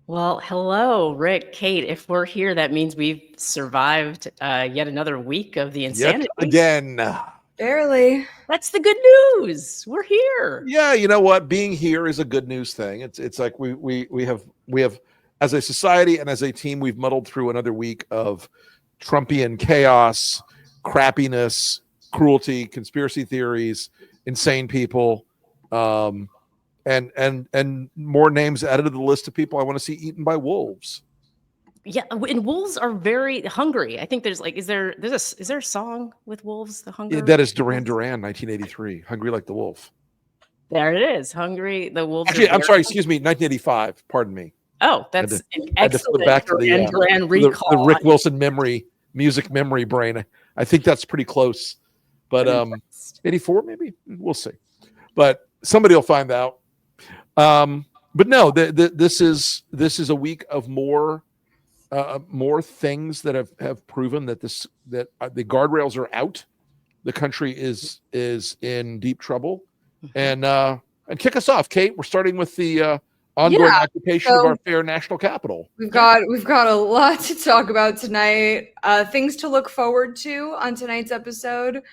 Well, hello, Rick, Kate. If we're here, that means we've survived yet another week of the insanity. Yet again. Barely. That's the good news. We're here. Yeah, you know what? Being here is a good news thing. It's like we have as a society and as a team, we've muddled through another week of Trumpian chaos, crappiness, cruelty, conspiracy theories, insane people, and more names added to the list of people I want to see eaten by wolves. Yeah, and wolves are very hungry. I think there's like, is there a song with wolves? The hunger. Yeah, that is Duran Duran, 1983, "Hungry Like the Wolf." There it is, hungry. The wolves. Actually, I'm sorry, excuse me, 1985. Pardon me. Oh, that's an I had to flip excellent back to Duran recall. the Rick Wilson music memory brain. I think that's pretty close. But 84 maybe, we'll see. But somebody will find out. But no, this is a week of more things that have proven that the guardrails are out. The country is in deep trouble, and kick us off, Kate. We're starting with the ongoing occupation of our fair national capital. We've got a lot to talk about tonight. Things to look forward to on tonight's episode.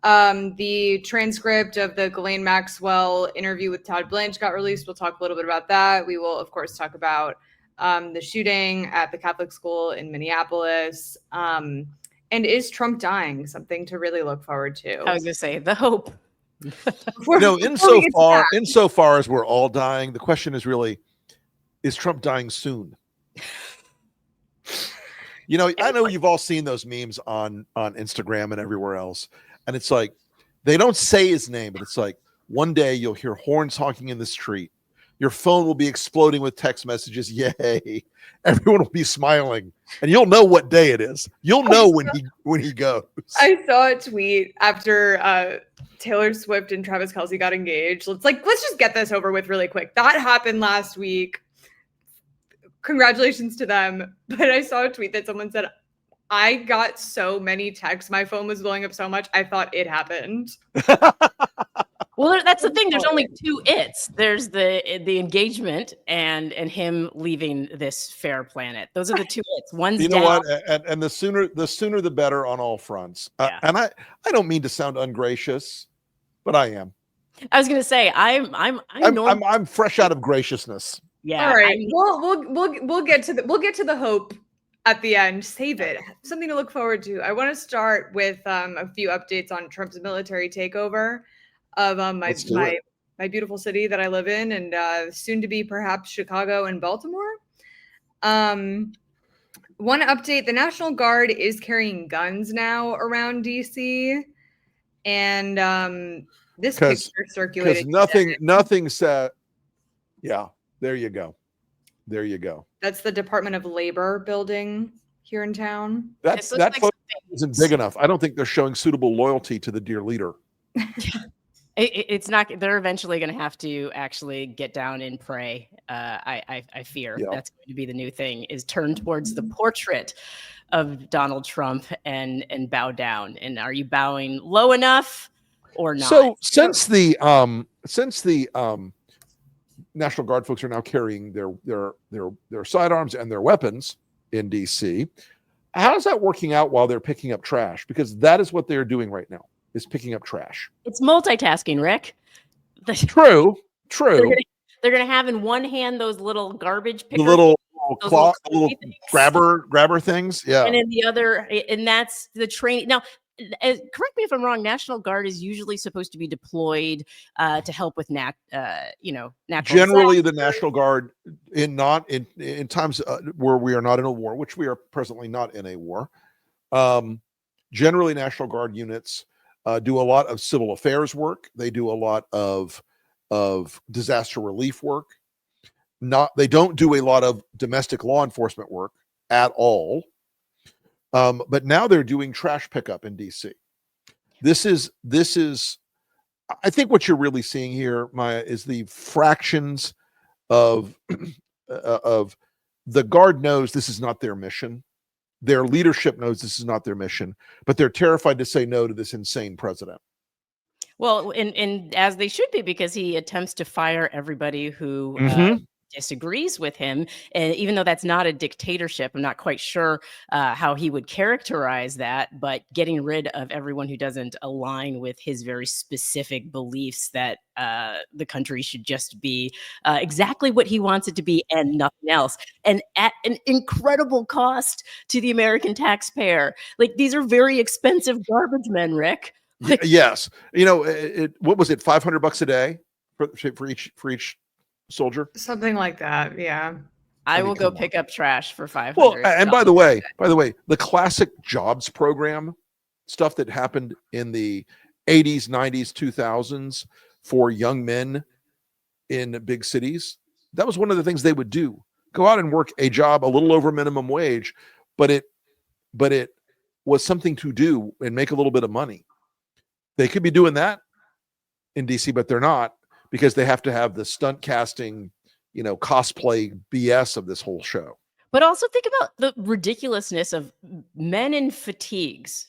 The transcript of the Ghislaine Maxwell interview with Todd Blanche got released. We'll talk a little bit about that. We will, of course, talk about the shooting at the Catholic school in Minneapolis. And is Trump dying? Something to really look forward to. I was going to say the hope. Insofar as we're all dying, the question is really, is Trump dying soon? I know you've all seen those memes on Instagram and everywhere else. And it's like, they don't say his name, but it's like, one day you'll hear horns honking in the street. Your phone will be exploding with text messages. Yay. Everyone will be smiling. And you'll know what day it is. You'll know when he goes. I saw a tweet after Taylor Swift and Travis Kelce got engaged. Let's just get this over with really quick. That happened last week. Congratulations to them. But I saw a tweet that someone said, I got so many texts. My phone was blowing up so much. I thought it happened. Well, that's the thing. There's only two its. There's the engagement and him leaving this fair planet. Those are the two its. One's you know down. what? And the sooner the better on all fronts. Yeah. And I don't mean to sound ungracious, but I am. I was gonna say I'm fresh out of graciousness. Yeah. All right. We'll get to the hope at the end. Save it. Something to look forward to. I want to start with a few updates on Trump's military takeover of my beautiful city that I live in, and soon to be perhaps Chicago and Baltimore. One update: the National Guard is carrying guns now around DC, and this picture circulated. Because nothing said. Yeah, there you go. That's the Department of Labor building here in town. That photo isn't big enough. I don't think they're showing suitable loyalty to the dear leader. It's not. They're eventually going to have to actually get down and pray. I fear that's going to be the new thing: is turn towards the portrait of Donald Trump and bow down. And are you bowing low enough or not? So since the National Guard folks are now carrying their sidearms and their weapons in DC, how's that working out while they're picking up trash? Because that is what they're doing right now, is picking up trash. It's multitasking, Rick. True. They're gonna have in one hand those little garbage pickers, the little grabber things. Yeah. And in the other, and that's the training. Now, correct me if I'm wrong. National Guard is usually supposed to be deployed to help with natural. Generally, the National Guard in times where we are not in a war, which we are presently not in a war. Generally, National Guard units do a lot of civil affairs work. They do a lot of disaster relief work. They don't do a lot of domestic law enforcement work at all. But now they're doing trash pickup in DC. This is, I think what you're really seeing here, Maya, is the fractions of of the Guard knows this is not their mission. Their leadership knows this is not their mission, but they're terrified to say no to this insane president. Well, and as they should be, because he attempts to fire everybody who disagrees with him. And even though that's not a dictatorship, I'm not quite sure how he would characterize that, but getting rid of everyone who doesn't align with his very specific beliefs that the country should just be exactly what he wants it to be and nothing else. And at an incredible cost to the American taxpayer. Like, these are very expensive garbage men, Rick. Like, yes. What was it? $500 a day for each soldier, something like that. Yeah, I will go pick up trash for $500. Well, and by the way, the classic jobs program stuff that happened in the 80s, 90s, 2000s for young men in big cities, that was one of the things they would do. Go out and work a job a little over minimum wage, but it was something to do and make a little bit of money. They could be doing that in DC, but they're not, because they have to have the stunt casting, cosplay BS of this whole show. But also think about the ridiculousness of men in fatigues,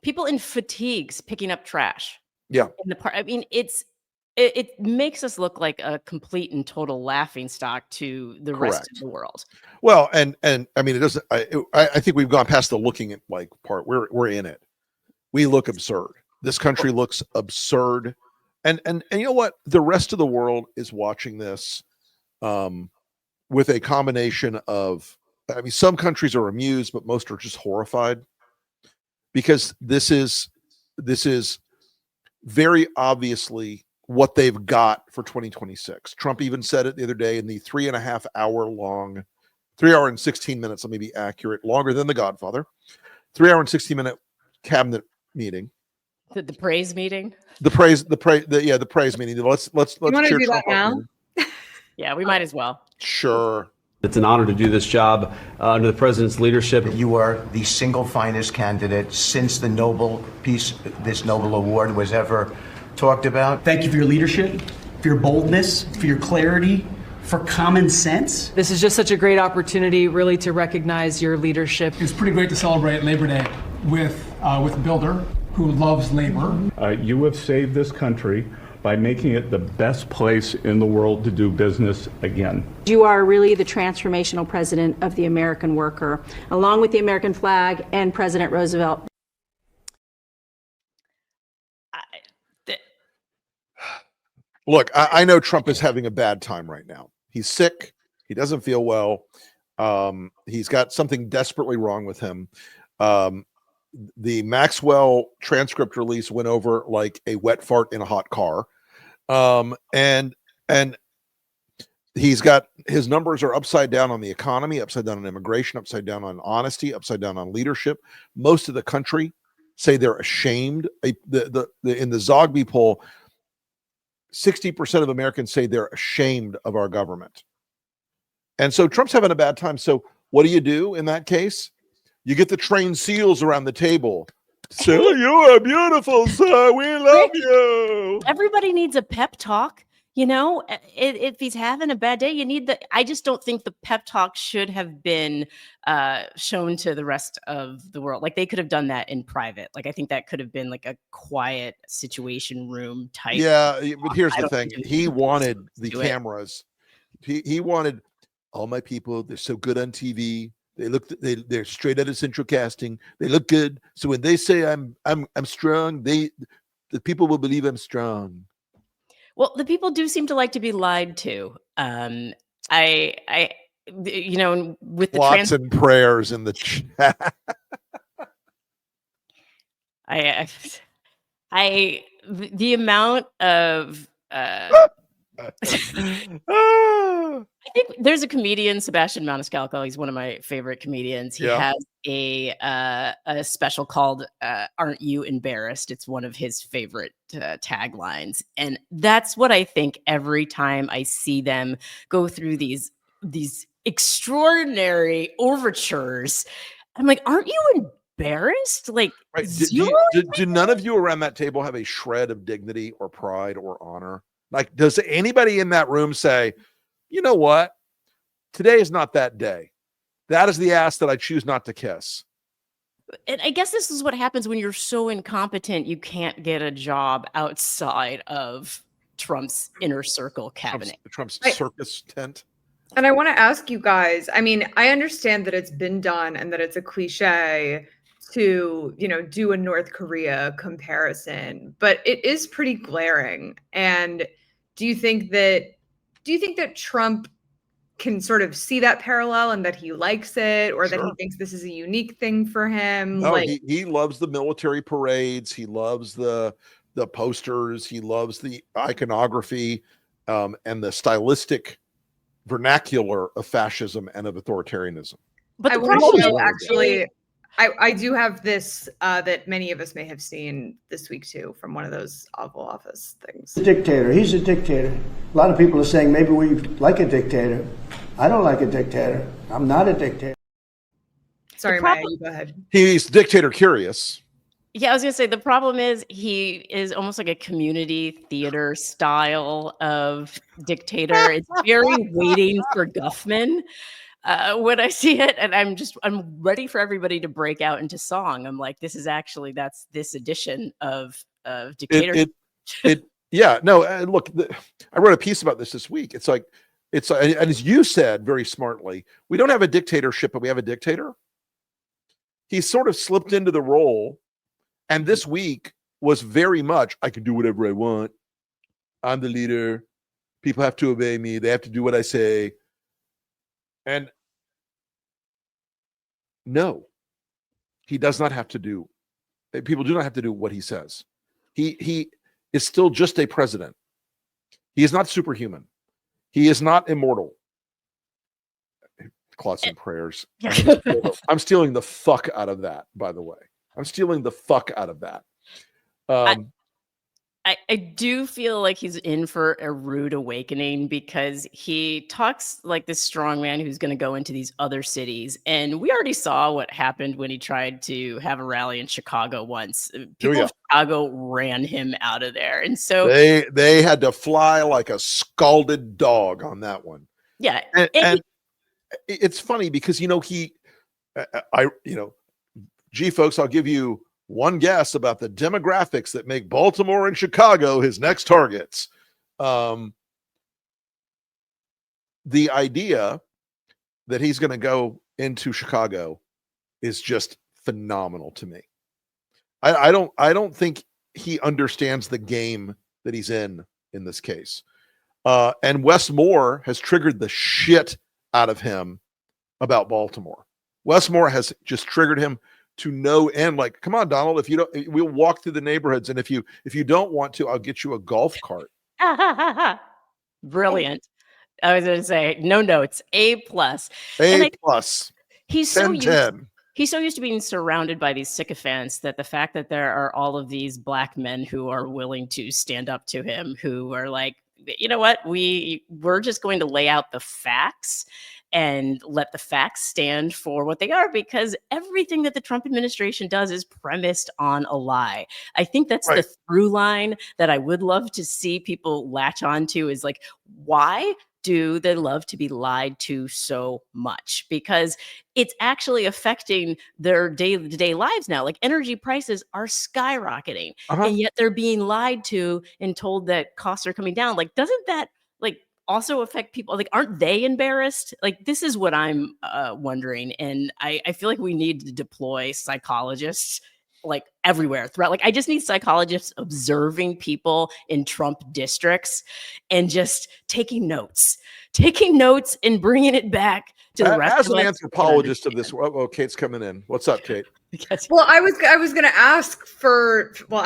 people in fatigues picking up trash. Yeah. In the park. I mean, it makes us look like a complete and total laughingstock to the rest of the world. Well, and I mean, it doesn't. I think we've gone past the looking at like part. We're in it. We look absurd. This country looks absurd. And you know what? The rest of the world is watching this with a combination of, I mean, some countries are amused, but most are just horrified, because this is very obviously what they've got for 2026. Trump even said it the other day in the 3.5 hour long, 3 hour and 16 minutes, let me be accurate, longer than The Godfather, 3 hour and 16-minute cabinet meeting. The praise meeting. The praise meeting. Let's you want to do that now? Yeah, we might as well. Sure. It's an honor to do this job under the president's leadership. You are the single finest candidate since the Nobel this Nobel Award was ever talked about. Thank you for your leadership, for your boldness, for your clarity, for common sense. This is just such a great opportunity, really, to recognize your leadership. It's pretty great to celebrate Labor Day with a builder who loves labor. You have saved this country by making it the best place in the world to do business again. You are really the transformational president of the American worker, along with the American flag and President Roosevelt. Look, I know Trump is having a bad time right now. He's sick. He doesn't feel well. He's got something desperately wrong with him. The Maxwell transcript release went over like a wet fart in a hot car. And he's got, his numbers are upside down on the economy, upside down on immigration, upside down on honesty, upside down on leadership. Most of the country say they're ashamed. In the Zogby poll, 60% of Americans say they're ashamed of our government. And so Trump's having a bad time. So what do you do in that case? You get the trained SEALs around the table. So you are beautiful, sir. We love you. Everybody needs a pep talk. If he's having a bad day, you need I just don't think the pep talk should have been shown to the rest of the world. Like, they could have done that in private. Like, I think that could have been like a quiet situation room type. Yeah, but here's the thing. He wanted the cameras. He wanted all my people. They're so good on TV. They're straight out of central casting. They look good. So when they say I'm strong, the people will believe I'm strong. Well, the people do seem to like to be lied to. With the lots and prayers in the chat. The amount of I think there's a comedian, Sebastian Maniscalco. He's one of my favorite comedians. He has a special called "Aren't You Embarrassed?" It's one of his favorite taglines, and that's what I think every time I see them go through these extraordinary overtures. I'm like, aren't you embarrassed? Like, right. Do none of you around that table have a shred of dignity or pride or honor? Like, does anybody in that room say, you know what? Today is not that day. That is the ass that I choose not to kiss. And I guess this is what happens when you're so incompetent you can't get a job outside of Trump's inner circle cabinet. Trump's circus tent. And I want to ask you guys, I mean, I understand that it's been done and that it's a cliche to, do a North Korea comparison, but it is pretty glaring. And do you think that Trump can sort of see that parallel and that he likes it, or that he thinks this is a unique thing for him? No, he loves the military parades. He loves the posters. He loves the iconography and the stylistic vernacular of fascism and of authoritarianism. But I want to show, actually, I do have this that many of us may have seen this week too, from one of those Oval Office things. Dictator. He's a dictator. A lot of people are saying maybe we like a dictator. I don't like a dictator. I'm not a dictator. Sorry, Maya, you go ahead. He's dictator curious. Yeah, I was going to say the problem is he is almost like a community theater style of dictator. It's very waiting for Guffman when I see it, and I'm ready for everybody to break out into song. I'm like, this is actually that's this edition of dictator. Yeah, no. Look, I wrote a piece about this week. It's like and as you said very smartly, we don't have a dictatorship, but we have a dictator. He sort of slipped into the role. And this week was very much, I can do whatever I want. I'm the leader. People have to obey me. They have to do what I say. And no, he does not have to do. People do not have to do what he says. He is still just a president. He is not superhuman. He is not immortal. Clots and prayers. I'm stealing the fuck out of that, by the way. I'm stealing the fuck out of that. I do feel like he's in for a rude awakening because he talks like this strong man who's going to go into these other cities. And we already saw what happened when he tried to have a rally in Chicago once. People of Chicago ran him out of there. And so they had to fly like a scalded dog on that one. Yeah. And it's funny because, gee, folks, I'll give you one guess about the demographics that make Baltimore and Chicago his next targets. The idea that he's going to go into Chicago is just phenomenal to me. I don't think he understands the game that he's in this case. And Wes Moore has triggered the shit out of him about Baltimore. Wes Moore has just triggered him to no end. Like, come on, Donald, if you don't, we'll walk through the neighborhoods. And if you don't want to, I'll get you a golf cart. Brilliant. I was going to say, no notes, A+. A+. He's so used to being surrounded by these sycophants that the fact that there are all of these black men who are willing to stand up to him, who are like, you know what, we're just going to lay out the facts and let the facts stand for what they are, because everything that the Trump administration does is premised on a lie. I think that's the through line that I would love to see people latch onto, is like, why do they love to be lied to so much? Because it's actually affecting their day-to-day lives now. Like, energy prices are skyrocketing, and yet they're being lied to and told that costs are coming down. Like, doesn't that also affect people? Like, aren't they embarrassed? Like, this is what I'm wondering. And I feel like we need to deploy psychologists like everywhere throughout. Like, I just need psychologists observing people in Trump districts and just taking notes and bringing it back to the rest as of an anthropologist of this. Oh, Kate's coming in. What's up, Kate? Well, I was going to ask for, well,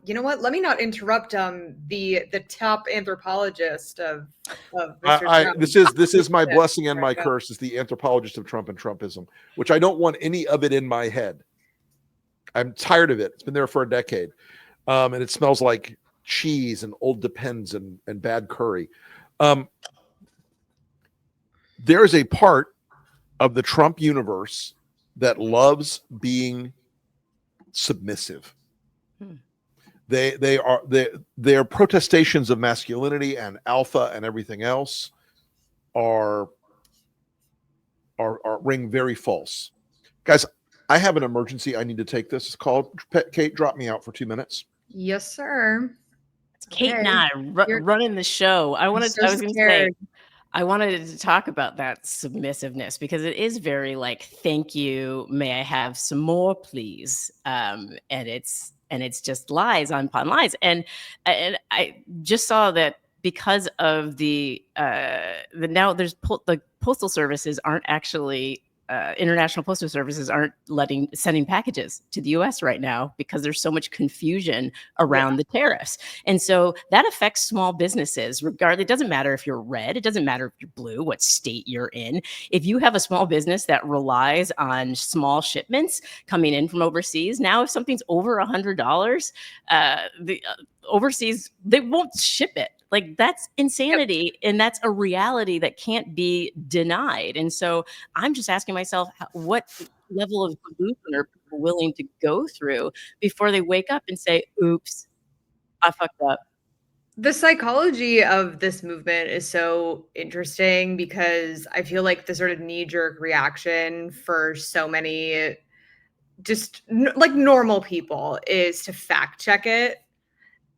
you know what? Let me not interrupt the top anthropologist of Mr. Trump. This is my blessing and my curse, is the anthropologist of Trump and Trumpism, which I don't want any of it in my head. I'm tired of it. It's been there for a decade. And it smells like cheese and old Depends and bad curry. There is a part of the Trump universe that loves being submissive. Their protestations of masculinity and alpha and everything else are ring very false. Guys, I have an emergency. I need to take this call. Kate, drop me out for 2 minutes. Yes, sir. Kate Okay. and I running the show. I was going to say, I wanted to talk about that submissiveness because it is very like, thank you. May I have some more, please? And it's just lies upon lies. And I just saw that because of the now there's the postal services aren't actually international postal services aren't sending packages to the US right now because there's so much confusion around the tariffs. And so that affects small businesses regardless. It doesn't matter if you're red, it doesn't matter if you're blue, what state you're in. If you have a small business that relies on small shipments coming in from overseas, now if something's over $100, the overseas, they won't ship it. Like that's insanity. Yep. And that's a reality that can't be denied. And so I'm just asking myself, what level of delusion are people willing to go through before they wake up and say, oops, I fucked up? The psychology of this movement is so interesting because I feel like the sort of knee-jerk reaction for so many just like normal people is to fact check it.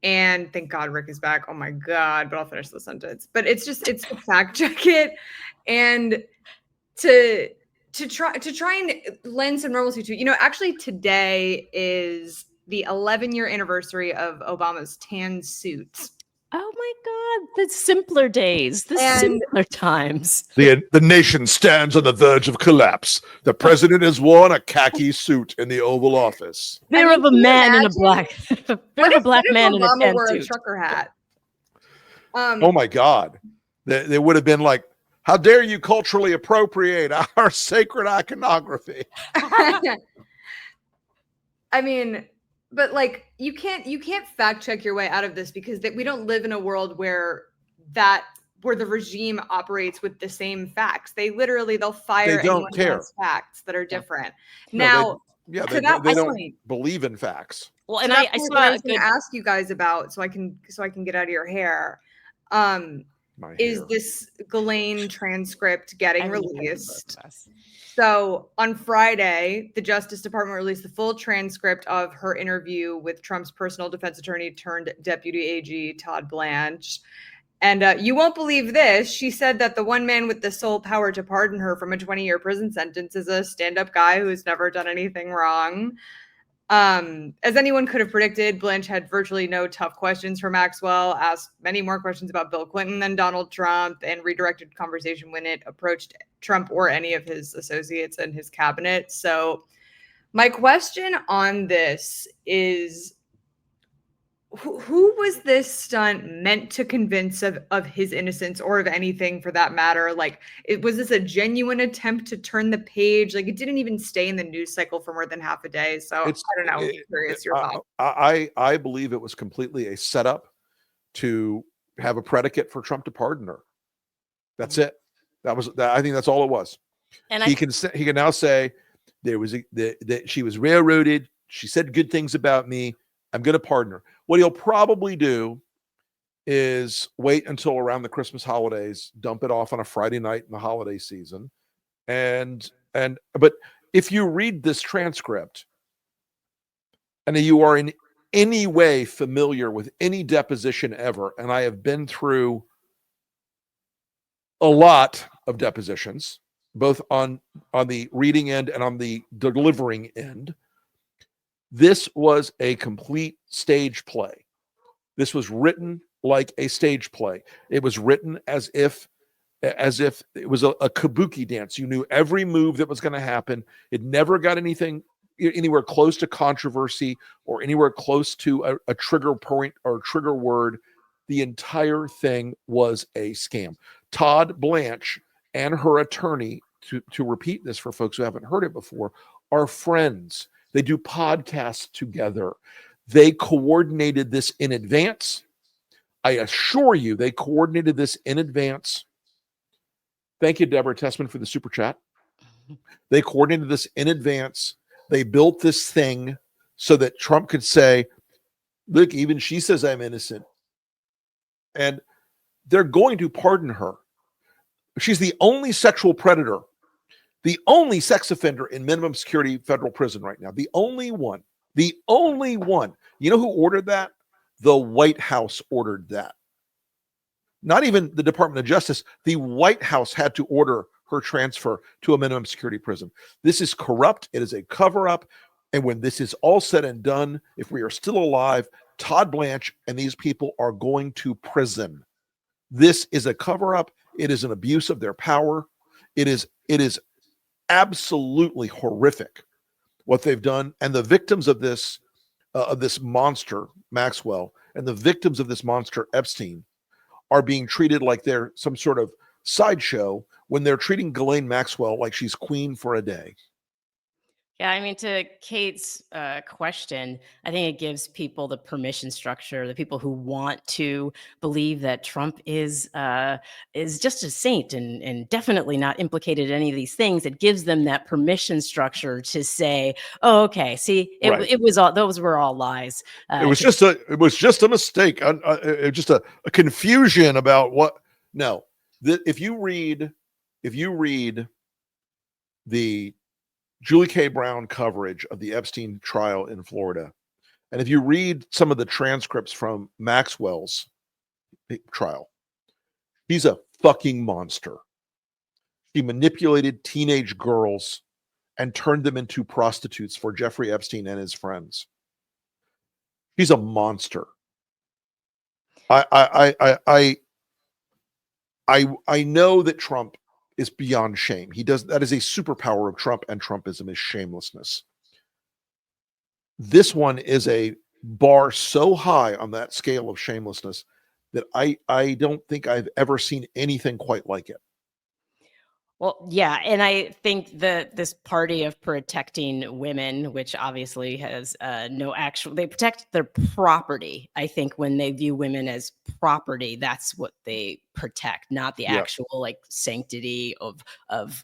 And thank God Rick is back. Oh my God, but I'll finish the sentence. But it's to fact check it and to try and lend some normalcy to it. You know, actually today is the 11-year anniversary of Obama's tan suit. Oh my God, the simpler days, simpler times. The nation stands on the verge of collapse. The president has worn a khaki suit in the Oval Office. Fear of a man in a black, man in a tan wore suit. A trucker hat. Oh my God, they would have been like, "How dare you culturally appropriate our sacred iconography?" I mean. But like you can't fact check your way out of this because we don't live in a world where the regime operates with the same facts. They'll fire anyone who has facts that are different. No, they don't believe in facts. Well, and I saw I was going to ask you guys about so I can get out of your hair. Is this Ghislaine transcript getting released? So on Friday, the Justice Department released the full transcript of her interview with Trump's personal defense attorney turned deputy AG, Todd Blanche. And you won't believe this. She said that the one man with the sole power to pardon her from a 20-year prison sentence is a stand-up guy who has never done anything wrong. As anyone could have predicted, Blanche had virtually no tough questions for Maxwell, asked many more questions about Bill Clinton than Donald Trump, and redirected conversation when it approached Trump or any of his associates and his cabinet. So my question on this is, who was this stunt meant to convince of his innocence or of anything for that matter? Like, was this a genuine attempt to turn the page? Like, it didn't even stay in the news cycle for more than half a day. So I don't know. I'm curious your thoughts. I believe it was completely a setup to have a predicate for Trump to pardon her. That's it. I think that's all it was. And he can now say that she was railroaded. She said good things about me. I'm going to pardon her. What he'll probably do is wait until around the Christmas holidays, dump it off on a Friday night in the holiday season. But if you read this transcript and you are in any way familiar with any deposition ever, and I have been through a lot of depositions, both on the reading end and on the delivering end, this was a complete stage play. This was written like a stage play. It was written as if it was a kabuki dance. You knew every move that was going to happen. It never got anywhere close to controversy or anywhere close to a trigger point or trigger word. The entire thing was a scam. Todd Blanche and her attorney, to repeat this for folks who haven't heard it before, are friends. They do podcasts together. They coordinated this in advance. I assure you, they coordinated this in advance. Thank you, Deborah Tessman, for the super chat. They coordinated this in advance. They built this thing so that Trump could say, look, even she says I'm innocent. And they're going to pardon her. She's the only sexual predator The only sex offender in minimum security federal prison right now. The only one. The only one. You know who ordered that? The White House ordered that. Not even the Department of Justice. The White House had to order her transfer to a minimum security prison. This is corrupt. It is a cover-up. And when this is all said and done, if we are still alive, Todd Blanche and these people are going to prison. This is a cover-up. It is an abuse of their power. It is absolutely horrific what they've done. And the victims of this monster, Maxwell, and the victims of this monster, Epstein, are being treated like they're some sort of sideshow when they're treating Ghislaine Maxwell like she's queen for a day. Yeah, I mean, to Kate's question, I think it gives people the permission structure, the people who want to believe that Trump is just a saint and definitely not implicated in any of these things. It gives them that permission structure to say, "Oh, okay, see, it was all those were all lies. It was just a mistake, just a confusion about what." No, if you read the Julie K. Brown coverage of the Epstein trial in Florida, and if you read some of the transcripts from Maxwell's trial, he's a fucking monster. He manipulated teenage girls and turned them into prostitutes for Jeffrey Epstein and his friends. He's a monster. I know that Trump is beyond shame. That is a superpower of Trump, and Trumpism is shamelessness. This one is a bar so high on that scale of shamelessness that I don't think I've ever seen anything quite like it. Well, yeah, and I think that this party of protecting women, which obviously has they protect their property. I think when they view women as property, that's what they protect, not the actual like sanctity of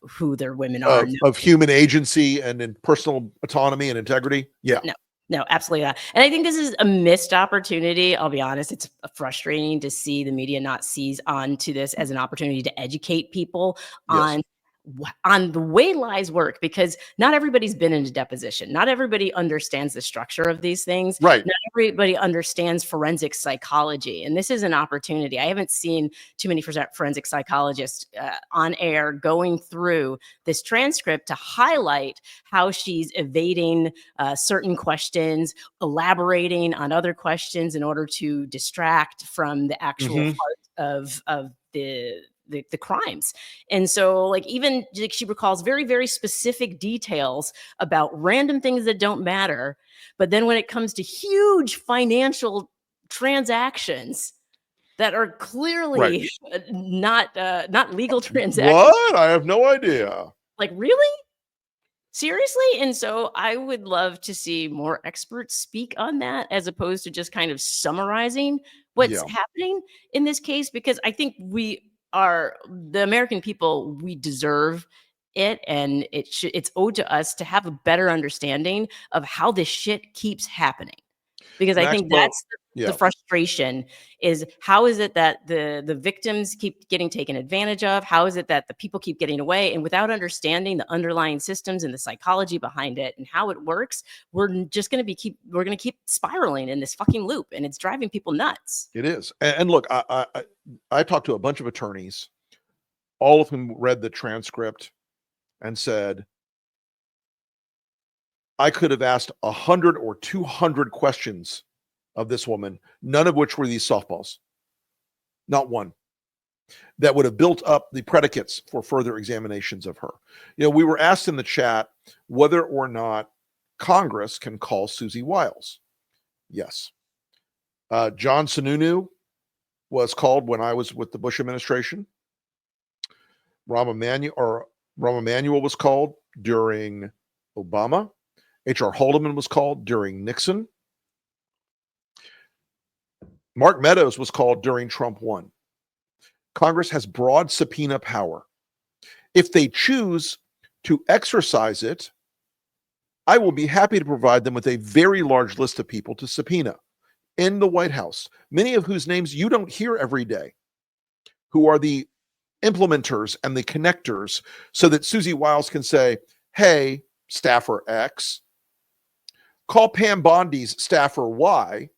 who their women are. Of human agency and in personal autonomy and integrity. Yeah. No, absolutely not. And I think this is a missed opportunity. I'll be honest. It's frustrating to see the media not seize onto this as an opportunity to educate people on the way lies work, because not everybody's been in a deposition. Not everybody understands the structure of these things. Right. Not everybody understands forensic psychology. And this is an opportunity. I haven't seen too many forensic psychologists on air going through this transcript to highlight how she's evading certain questions, elaborating on other questions in order to distract from the actual part of the crimes. And so like even like she recalls very, very specific details about random things that don't matter. But then when it comes to huge financial transactions that are clearly not legal transactions. What? I have no idea. Like, really? Seriously? And so I would love to see more experts speak on that as opposed to just kind of summarizing what's happening in this case, because I think the American people, we deserve it, and it's owed to us to have a better understanding of how this shit keeps happening. Because I think that's the frustration is, how is it that the victims keep getting taken advantage of? How is it that the people keep getting away? And without understanding the underlying systems and the psychology behind it and how it works, we're going to keep spiraling in this fucking loop, and it's driving people nuts. It is. And look, I talked to a bunch of attorneys, all of whom read the transcript and said, I could have asked 100 or 200 questions of this woman, none of which were these softballs. Not one. That would have built up the predicates for further examinations of her. You know, we were asked in the chat whether or not Congress can call Susie Wiles. Yes. John Sununu was called when I was with the Bush administration. Rahm Emanuel was called during Obama. H.R. Haldeman was called during Nixon. Mark Meadows was called during Trump 1. Congress has broad subpoena power. If they choose to exercise it, I will be happy to provide them with a very large list of people to subpoena in the White House, many of whose names you don't hear every day, who are the implementers and the connectors so that Susie Wiles can say, hey, staffer X, call Pam Bondi's staffer Y,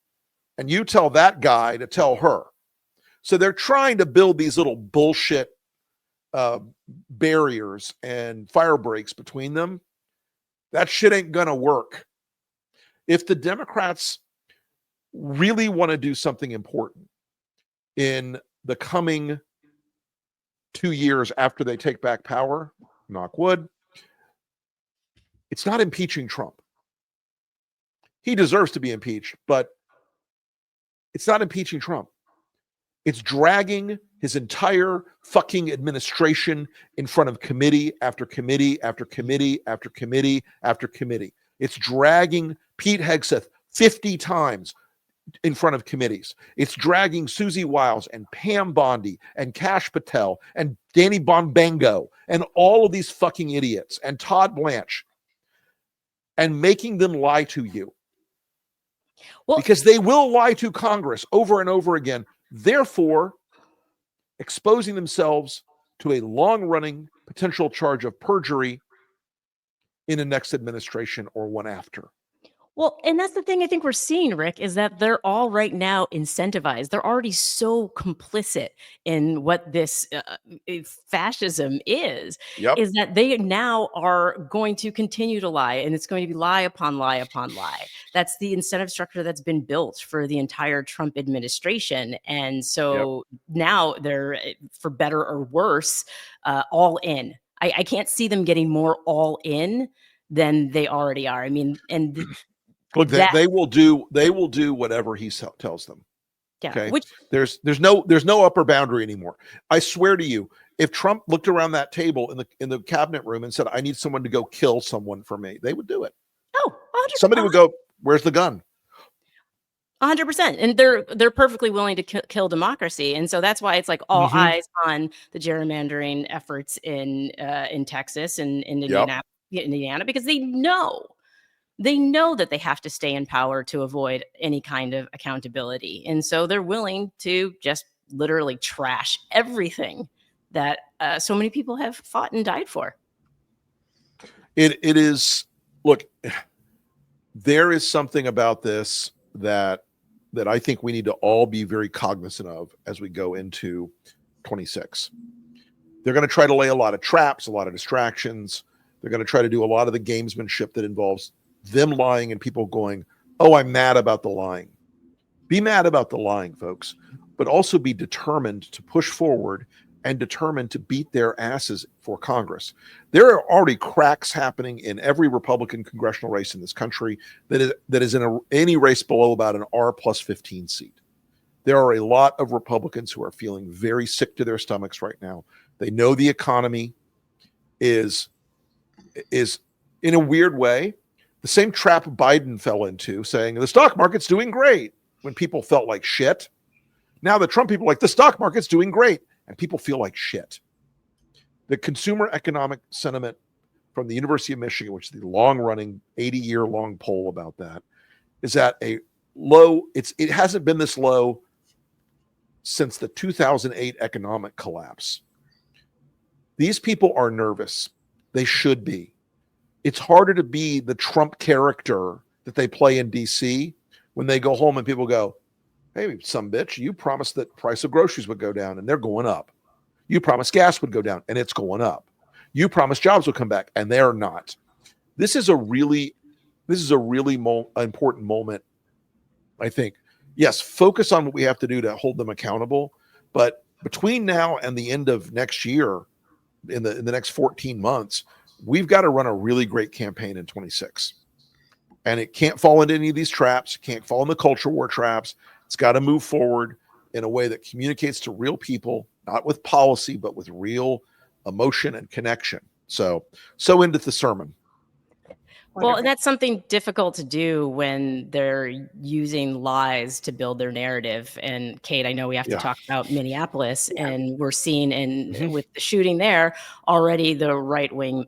and you tell that guy to tell her. So they're trying to build these little bullshit barriers and fire breaks between them. That shit ain't gonna work. If the Democrats really want to do something important in the coming 2 years after they take back power, knock wood, it's not impeaching Trump. He deserves to be impeached, but it's not impeaching Trump. It's dragging his entire fucking administration in front of committee after committee after committee after committee after committee. It's dragging Pete Hegseth 50 times in front of committees. It's dragging Susie Wiles and Pam Bondi and Kash Patel and Danny Bonbango and all of these fucking idiots and Todd Blanche and making them lie to you. Because they will lie to Congress over and over again, therefore exposing themselves to a long-running potential charge of perjury in the next administration or one after. Well, and that's the thing I think we're seeing, Rick, is that they're all right now incentivized. They're already so complicit in what this fascism is that they now are going to continue to lie, and it's going to be lie upon lie upon lie. That's the incentive structure that's been built for the entire Trump administration. And so now they're, for better or worse, all in. I can't see them getting more all in than they already are. I mean, and look, they will do whatever he tells them. Yeah, okay. There's no upper boundary anymore. I swear to you, if Trump looked around that table in the cabinet room and said, "I need someone to go kill someone for me," they would do it. Oh, 100%. Somebody would go, "Where's the gun?" 100%, and they're perfectly willing to kill democracy, and so that's why it's like all eyes on the gerrymandering efforts in Texas and in Indiana, because they know that they have to stay in power to avoid any kind of accountability. And so they're willing to just literally trash everything that so many people have fought and died for. It is, look, there is something about this that I think we need to all be very cognizant of as we go into 26. They're going to try to lay a lot of traps, a lot of distractions. They're going to try to do a lot of the gamesmanship that involves them lying and people going, "Oh, I'm mad about the lying." Be mad about the lying, folks, but also be determined to push forward and determined to beat their asses for Congress. There are already cracks happening in every Republican congressional race in this country that is in any race below about an R plus 15 seat. There are a lot of Republicans who are feeling very sick to their stomachs right now. They know the economy is in a weird way the same trap Biden fell into, saying the stock market's doing great when people felt like shit. Now the Trump people are like, the stock market's doing great, and people feel like shit. The consumer economic sentiment from the University of Michigan, which is the long-running 80-year-long poll about that, is at a low. It hasn't been this low since the 2008 economic collapse. These people are nervous. They should be. It's harder to be the Trump character that they play in DC when they go home and people go, "Hey, some bitch, you promised that price of groceries would go down and they're going up. You promised gas would go down and it's going up. You promised jobs would come back and they're not." This is a really important moment, I think. Yes, focus on what we have to do to hold them accountable, but between now and the end of next year, in the next 14 months, we've got to run a really great campaign in 26. And it can't fall into any of these traps. It can't fall in the culture war traps. It's got to move forward in a way that communicates to real people, not with policy, but with real emotion and connection. So into the sermon. Well, and that's something difficult to do when they're using lies to build their narrative. And Kate, I know we have to talk about Minneapolis, and we're seeing with the shooting there already the right wing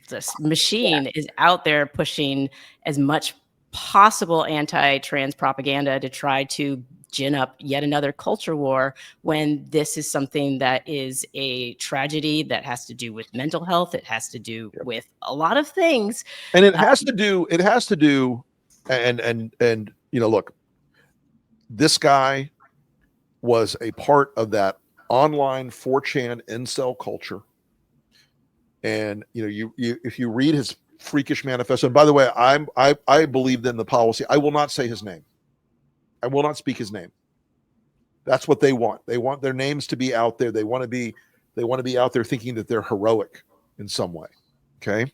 this machine is out there pushing as much possible anti-trans propaganda to try to gin up yet another culture war when this is something that is a tragedy that has to do with mental health. It has to do with a lot of things. And it has to do, and look, this guy was a part of that online 4chan incel culture. And you if you read his freakish manifesto, and by the way, I believe in the policy. I will not say his name. I will not speak his name. That's what they want. They want their names to be out there. They want to be out there thinking that they're heroic in some way. Okay.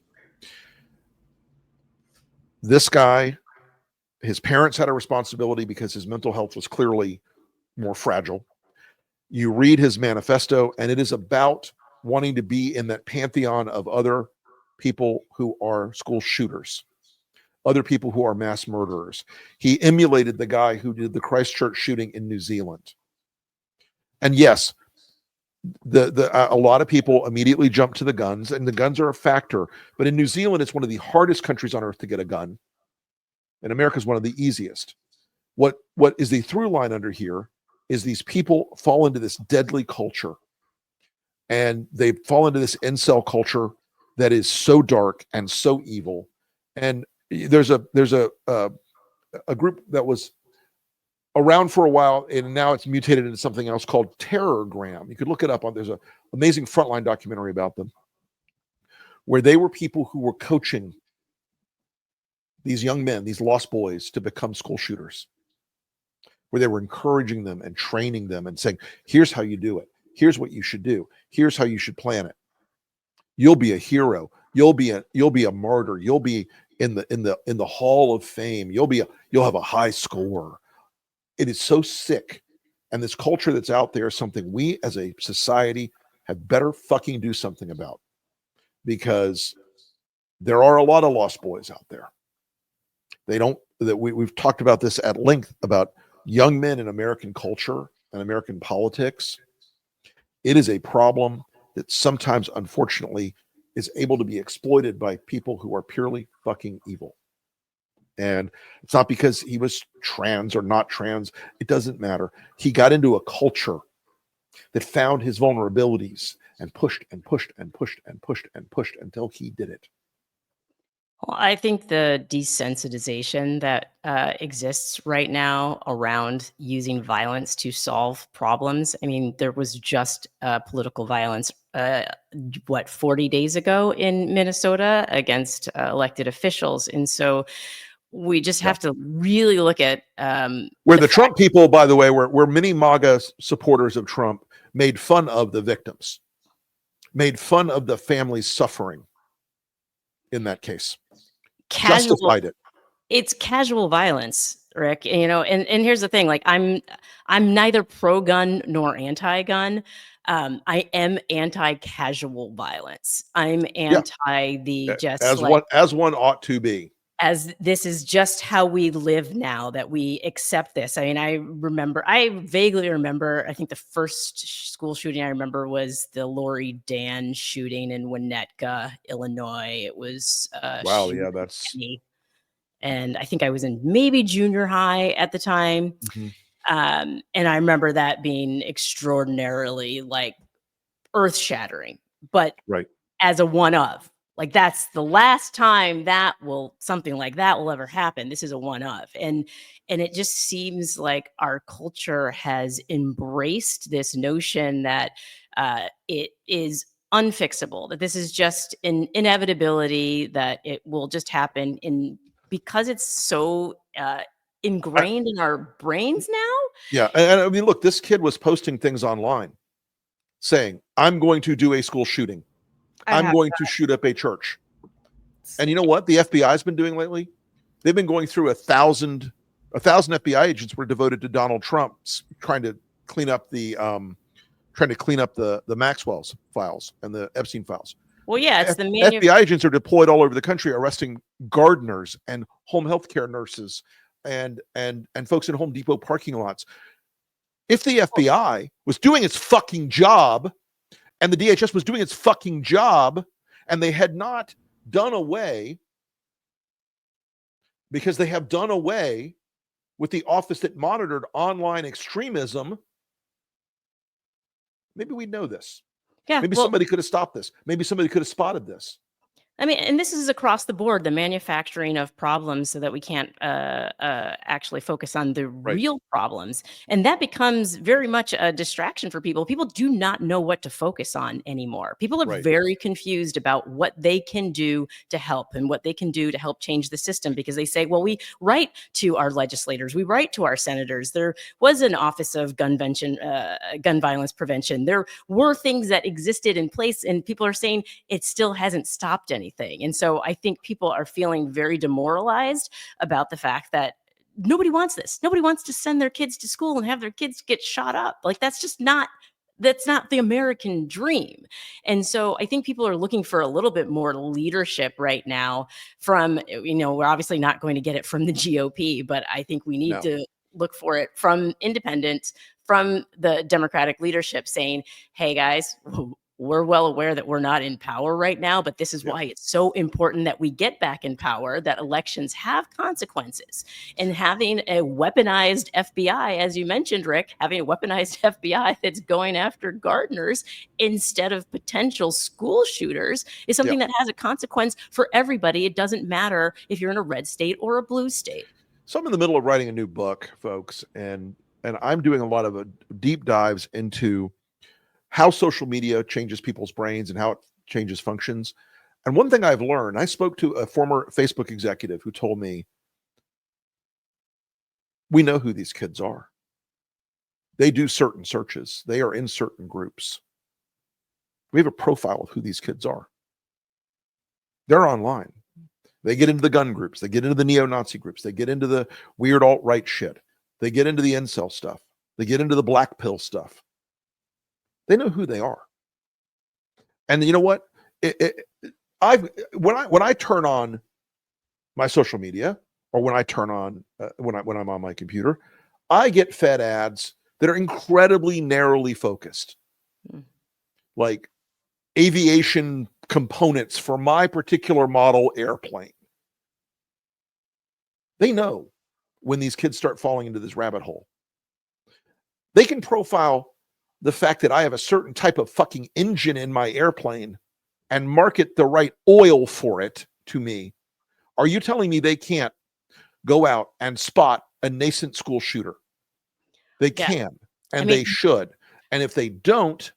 This guy, his parents had a responsibility because his mental health was clearly more fragile. You read his manifesto, and it is about wanting to be in that pantheon of other people who are school shooters, other people who are mass murderers. He emulated the guy who did the Christchurch shooting in New Zealand. And yes, a lot of people immediately jump to the guns, and the guns are a factor. But in New Zealand, it's one of the hardest countries on earth to get a gun. And America is one of the easiest. What is the through line under here is these people fall into this deadly culture. And they fall into this incel culture that is so dark and so evil. And there's a group that was around for a while, and now it's mutated into something else called Terrorgram. You could look it up. There's an amazing Frontline documentary about them, where they were people who were coaching these young men, these lost boys, to become school shooters, where they were encouraging them and training them and saying, here's how you do it. Here's what you should do. Here's how you should plan it. You'll be a hero. You'll be a martyr. You'll be in the Hall of Fame. You'll have a high score. It is so sick. And this culture that's out there is something we as a society have better fucking do something about, because there are a lot of lost boys out there. We've talked about this at length about young men in American culture and American politics. It is a problem that sometimes, unfortunately, is able to be exploited by people who are purely fucking evil. And it's not because he was trans or not trans. It doesn't matter. He got into a culture that found his vulnerabilities and pushed and pushed and pushed and pushed and pushed until he did it. Well, I think the desensitization that exists right now around using violence to solve problems. I mean, there was just political violence, 40 days ago in Minnesota against elected officials. And so we just have to really look at where the Trump people, by the way, where many MAGA supporters of Trump made fun of the victims, made fun of the families suffering in that case. Justified it. It's casual violence, Rick. And here's the thing: like, I'm neither pro-gun nor anti-gun. I am anti-casual violence. I'm anti as one ought to be. As this is just how we live now, that we accept this. I mean, I vaguely remember, I think the first school shooting I remember was the Lori Dan shooting in Winnetka, Illinois. It was wow, yeah, that's and I think I was in maybe junior high at the time. Mm-hmm. And I remember that being extraordinarily like earth-shattering, but as a one of. Like, that's the last time something like that will ever happen. This is a one of. And it just seems like our culture has embraced this notion that it is unfixable, that this is just an inevitability, that it will just happen because it's so ingrained in our brains now. Yeah. And I mean, look, this kid was posting things online saying, I'm going to do a school shooting. I'm going to shoot up a church. And you know what the FBI has been doing lately? They've been going through 1,000 FBI agents were devoted to Donald Trump, trying to clean up the Maxwell's files and the Epstein files. Well, yeah, it's FBI agents are deployed all over the country, arresting gardeners and home health care nurses and folks in Home Depot parking lots. If the FBI was doing its fucking job, and the DHS was doing its fucking job, and they had not done away, because they have done away with the office that monitored online extremism, maybe we'd know this. Yeah, Maybe somebody could have stopped this. Maybe somebody could have spotted this. I mean, and this is across the board, the manufacturing of problems so that we can't actually focus on the real problems. And that becomes very much a distraction for people. People do not know what to focus on anymore. People are very confused about what they can do to help and what they can do to help change the system, because they say, well, we write to our legislators, we write to our senators. There was an Office of Gun Violence Prevention. There were things that existed in place, and people are saying it still hasn't stopped anything. And so I think people are feeling very demoralized about the fact that nobody wants this. Nobody wants to send their kids to school and have their kids get shot up. Like, that's not the American dream. And so I think people are looking for a little bit more leadership right now from, we're obviously not going to get it from the GOP, but I think we need to look for it from independents, from the Democratic leadership saying, hey guys, we're well aware that we're not in power right now, but this is why it's so important that we get back in power, that elections have consequences. And having a weaponized FBI, as you mentioned, Rick, having a weaponized FBI that's going after gardeners instead of potential school shooters is something that has a consequence for everybody. It doesn't matter if you're in a red state or a blue state. So I'm in the middle of writing a new book, folks, and I'm doing a lot of deep dives into how social media changes people's brains and how it changes functions. And one thing I've learned, I spoke to a former Facebook executive who told me, we know who these kids are. They do certain searches. They are in certain groups. We have a profile of who these kids are. They're online. They get into the gun groups. They get into the neo-Nazi groups. They get into the weird alt-right shit. They get into the incel stuff. They get into the black pill stuff. They know who they are. And you know what? When I turn on my social media, or when I turn on when I'm on my computer, I get fed ads that are incredibly narrowly focused, like aviation components for my particular model airplane. They know when these kids start falling into this rabbit hole. They can profile the fact that I have a certain type of fucking engine in my airplane and market the right oil for it to me. Are you telling me they can't go out and spot a nascent school shooter? They can, and they should. And if they don't,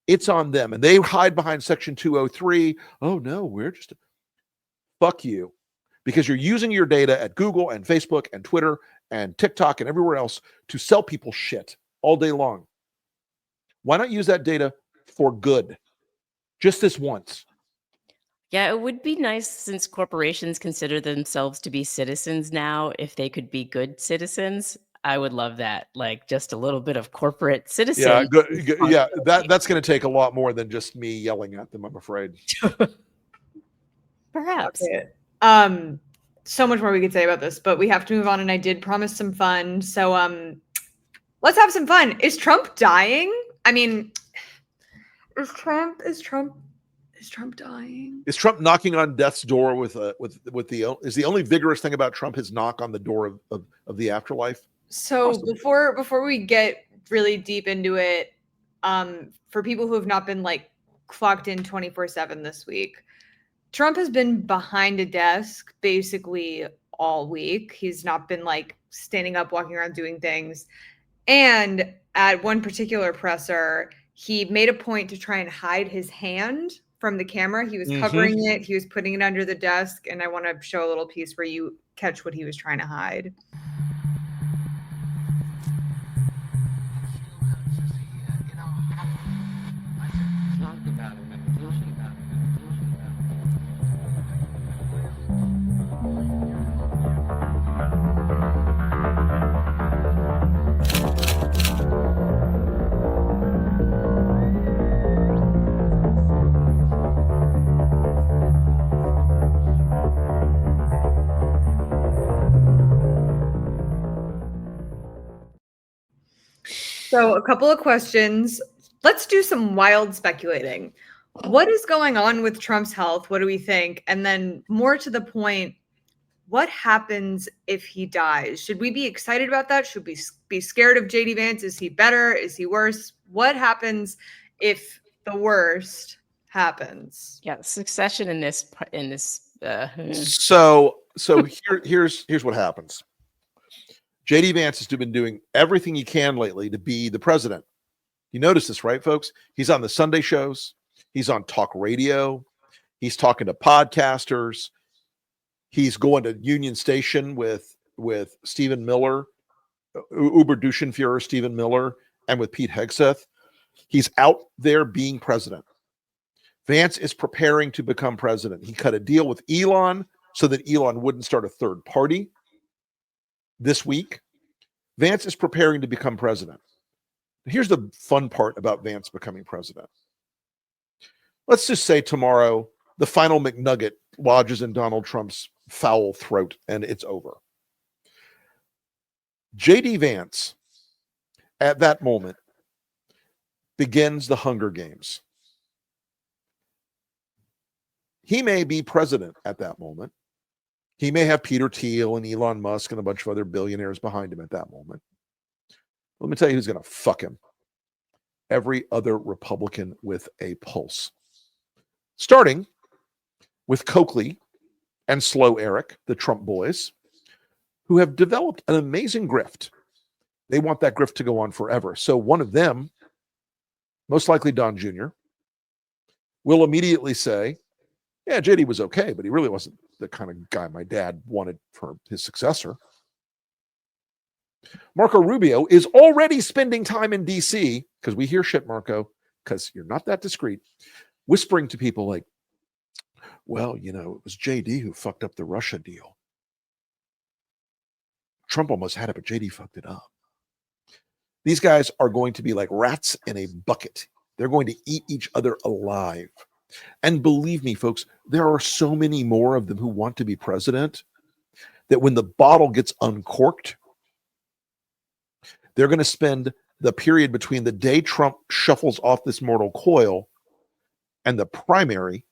it's on them. And they hide behind Section 203. Oh no, we're just fuck you. Because you're using your data at Google and Facebook and Twitter and TikTok and everywhere else to sell people shit all day long. Why not use that data for good? Just this once. Yeah, it would be nice, since corporations consider themselves to be citizens now, if they could be good citizens. I would love that. Like, just a little bit of corporate citizen. Yeah, good. Yeah, that's going to take a lot more than just me yelling at them, I'm afraid. Perhaps. Okay. So much more we could say about this, but we have to move on, and I did promise some fun. So let's have some fun. Is Trump dying? I mean, is Trump dying? Is Trump knocking on death's door with is the only vigorous thing about Trump his knock on the door of the afterlife? So Possibly. before we get really deep into it, for people who have not been like clocked in 24/7 this week, Trump has been behind a desk basically all week. He's not been like standing up, walking around doing things. And at one particular presser, he made a point to try and hide his hand from the camera. He was covering it. He was putting it under the desk. And I want to show a little piece where you catch what he was trying to hide. So a couple of questions. Let's do some wild speculating. What is going on with Trump's health? What do we think? And then more to the point, what happens if he dies? Should we be excited about that? Should we be scared of JD Vance? Is he better? Is he worse? What happens if the worst happens? Yeah, succession in this So here's what happens. JD Vance has been doing everything he can lately to be the president. You notice this, right, folks? He's on the Sunday shows. He's on talk radio. He's talking to podcasters. He's going to Union Station with Stephen Miller, Uber Duschenführer Stephen Miller, and with Pete Hegseth. He's out there being president. Vance is preparing to become president. He cut a deal with Elon so that Elon wouldn't start a third party this week. Vance is preparing to become president. Here's the fun part about Vance becoming president. Let's just say tomorrow the final McNugget lodges in Donald Trump's foul throat and it's over. JD Vance, at that moment, begins the Hunger Games. He may be president at that moment. He may have Peter Thiel and Elon Musk and a bunch of other billionaires behind him at that moment. Let me tell you who's going to fuck him. Every other Republican with a pulse. Starting with Coakley and Slow Eric, the Trump boys, who have developed an amazing grift. They want that grift to go on forever. So one of them, most likely Don Jr., will immediately say, yeah, JD was okay, but he really wasn't the kind of guy my dad wanted for his successor. Marco Rubio is already spending time in D.C., because we hear shit, Marco, because you're not that discreet, whispering to people like, well, you know, it was JD who fucked up the Russia deal. Trump almost had it, but JD fucked it up. These guys are going to be like rats in a bucket. They're going to eat each other alive. And believe me, folks, there are so many more of them who want to be president that when the bottle gets uncorked, they're going to spend the period between the day Trump shuffles off this mortal coil and the primary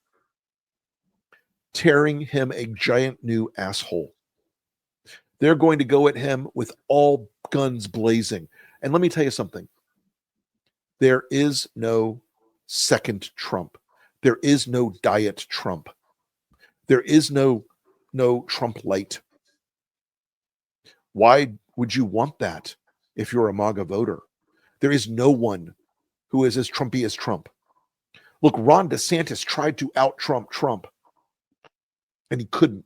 tearing him a giant new asshole. They're going to go at him with all guns blazing. And let me tell you something. There is no second Trump. There is no diet Trump. There is no Trump light. Why would you want that if you're a MAGA voter? There is no one who is as Trumpy as Trump. Look, Ron DeSantis tried to out-Trump Trump, and he couldn't.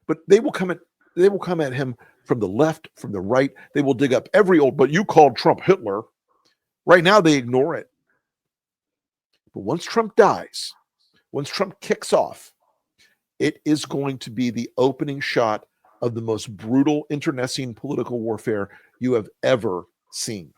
But they will come at him from the left, from the right. They will dig up every old, but you called Trump Hitler. Right now, they ignore it. But once Trump dies, once Trump kicks off, it is going to be the opening shot of the most brutal internecine political warfare you have ever seen.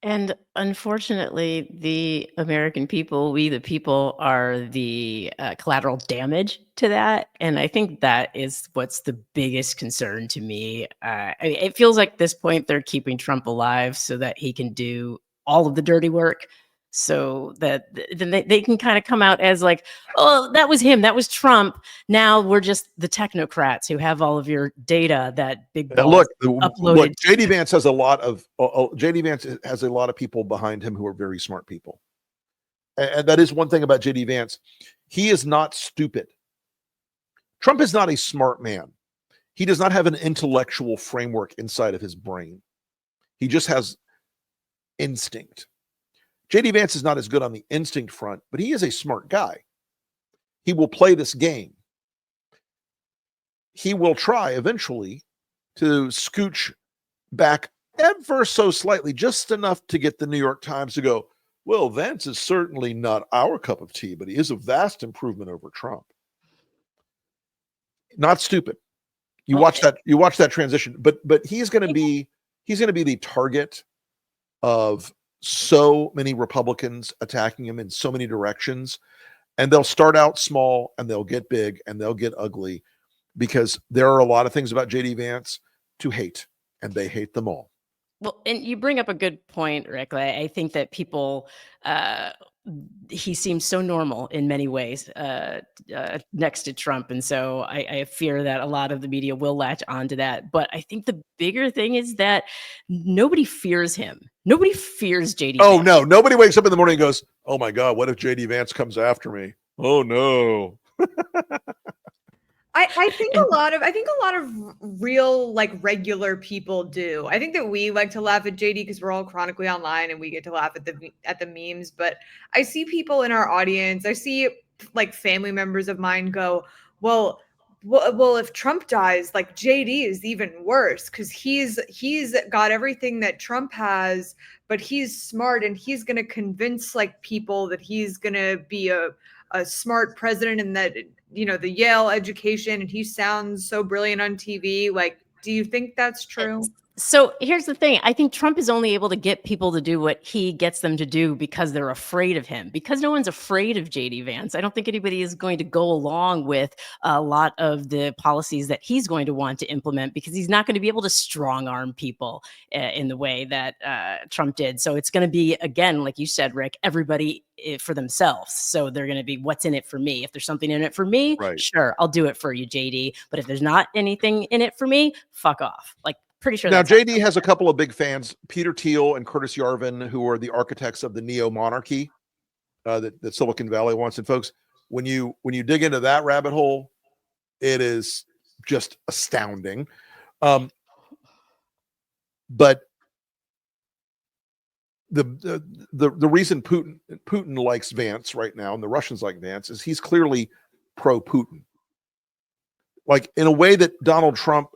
And unfortunately, the American people, we the people, are the collateral damage to that. And I think that is what's the biggest concern to me. It feels like at this point they're keeping Trump alive so that he can do all of the dirty work, so that then they can kind of come out as like, oh, that was him, that was Trump. Now we're just the technocrats who have all of your data that big balls uploaded. Look, JD Vance has a lot of people behind him who are very smart people, and that is one thing about JD Vance. He is not stupid. Trump is not a smart man. He does not have an intellectual framework inside of his brain. He just has instinct. JD Vance is not as good on the instinct front, but he is a smart guy. He will play this game. He will try eventually to scooch back ever so slightly, just enough to get the New York Times to go, well, Vance is certainly not our cup of tea, but he is a vast improvement over Trump. Not stupid. You watch that transition, but he's going to be the target of so many Republicans attacking him in so many directions, and they'll start out small and they'll get big and they'll get ugly, because there are a lot of things about JD Vance to hate, and they hate them all. Well, and you bring up a good point, Rick. I think that people he seems so normal in many ways next to Trump. And so I fear that a lot of the media will latch onto that. But I think the bigger thing is that nobody fears him. Nobody fears JD Oh, Vance. no. Nobody wakes up in the morning and goes, oh, my God, what if JD Vance comes after me? Oh, no. I think a lot of real like regular people do. I think that we like to laugh at JD because we're all chronically online and we get to laugh at the memes. But I see people in our audience. I see like family members of mine go, well, if Trump dies, like JD is even worse because he's got everything that Trump has, but he's smart and he's gonna convince like people that he's gonna be a smart president and that, you know, the Yale education and he sounds so brilliant on TV. Like, do you think that's true? So here's the thing. I think Trump is only able to get people to do what he gets them to do because they're afraid of him. Because no one's afraid of JD Vance, I don't think anybody is going to go along with a lot of the policies that he's going to want to implement because he's not going to be able to strong arm people in the way that Trump did. So it's going to be, again, like you said, Rick, everybody for themselves. So they're going to be, what's in it for me? If there's something in it for me, Right. Sure, I'll do it for you, JD. But if there's not anything in it for me, fuck off. Like, pretty sure. Now, that's JD has a couple of big fans, Peter Thiel and Curtis Yarvin, who are the architects of the neo-monarchy that Silicon Valley wants. And folks, when you dig into that rabbit hole, it is just astounding. But the reason Putin likes Vance right now, and the Russians like Vance, is he's clearly pro-Putin. Like in a way that Donald Trump,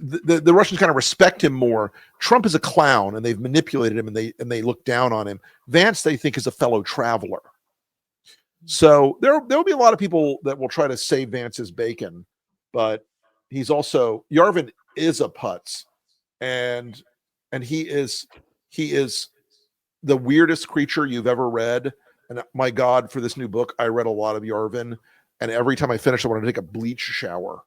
the Russians kind of respect him more. Trump is a clown, and they've manipulated him, and they look down on him. Vance, they think, is a fellow traveler. So there will be a lot of people that will try to save Vance's bacon, but he's also, Yarvin is a putz, and he is the weirdest creature you've ever read. And my God, for this new book, I read a lot of Yarvin, and every time I finish, I want to take a bleach shower.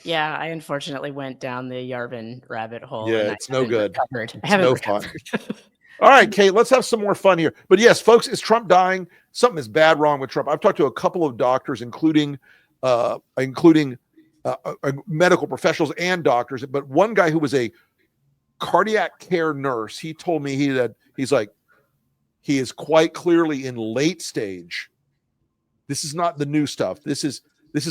Yeah, I unfortunately went down the Yarvin rabbit hole. Yeah, and it's no good. I It's haven't no recovered. fun. All right, Kate, let's have some more fun here. But yes, folks, is Trump dying? Something is bad wrong with Trump. I've talked to a couple of doctors, including medical professionals and doctors. But one guy who was a cardiac care nurse, he told me he is quite clearly in late stage. This is not the new stuff. This is